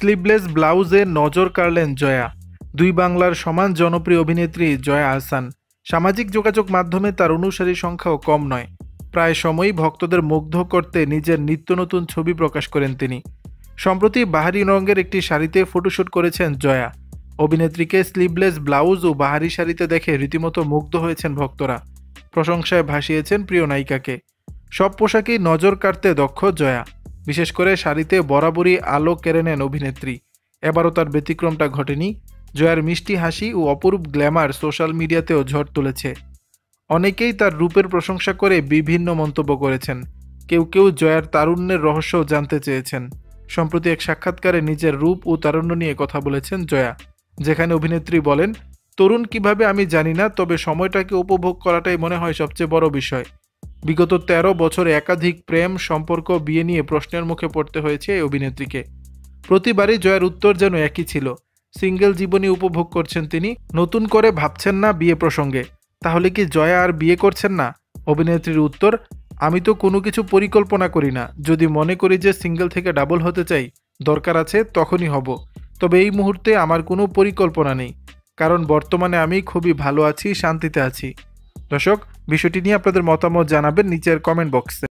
Sleeveless ব্লাউজে নজর কাড়লেন জয়া। দুই বাংলার সমান জনপ্রিয় অভিনেত্রী জয়া আহসান। সামাজিক যোগাযোগ মাধ্যমে তার অনুসারী সংখ্যাও কম নয়। প্রায় সময়ই ভক্তদের মুগ্ধ করতে নিজের নিত্য নতুন ছবি প্রকাশ করেন তিনি। সম্প্রতি বাহারি রঙের একটি শাড়িতে ফটোশ্যুট করেছেন জয়া। অভিনেত্রীকে স্লিভলেস ব্লাউজ ও বাহারি শাড়িতে দেখে রীতিমতো মুগ্ধ হয়েছেন ভক্তরা। প্রশংসায় ভাসিয়েছেন প্রিয় নায়িকাকে। সব পোশাকেই নজর কাড়তে দক্ষ জয়া। বিশেষ করে শাড়িতে বরাবরই আলো কেড়ে নেন অভিনেত্রী। এবারও তার ব্যতিক্রমটা ঘটেনি। জয়ার মিষ্টি হাসি ও অপরূপ গ্ল্যামার সোশ্যাল মিডিয়াতেও ঝড় তুলেছে। অনেকেই তার রূপের প্রশংসা করে বিভিন্ন মন্তব্য করেছেন। কেউ কেউ জয়ার তারুণ্যের রহস্য জানতে চেয়েছেন। সম্প্রতি এক সাক্ষাৎকারে নিজের রূপ ও তারুণ্য নিয়ে কথা বলেছেন জয়া, যেখানে অভিনেত্রী বলেন, তরুণ কিভাবে আমি জানি না, তবে সময়টাকে উপভোগ করাটাই মনে হয় সবচেয়ে বড় বিষয়। বিগত 13 বছরে একাধিক প্রেম, সম্পর্ক, বিয়ে নিয়ে প্রশ্নের মুখে পড়তে হয়েছে এই অভিনেত্রীকে। প্রতিবারই জয়ার উত্তর যেন একই ছিল, সিঙ্গেল জীবনী উপভোগ করছেন তিনি, নতুন করে ভাবছেন না বিয়ে প্রসঙ্গে। তাহলে কি জয়া আর বিয়ে করছেন না? অভিনেত্রীর উত্তর, আমি তো কোনো কিছু পরিকল্পনা করি না। যদি মনে করি যে সিঙ্গেল থেকে ডাবল হতে চাই, দরকার আছে, তখনই হব। তবে এই মুহূর্তে আমার কোনো পরিকল্পনা নেই, কারণ বর্তমানে আমি খুবই ভালো আছি, শান্তিতে আছি। দর্শক, বিষয়টি নিয়ে আপনাদের মতামত জানাবেন নিচের কমেন্ট বক্সে।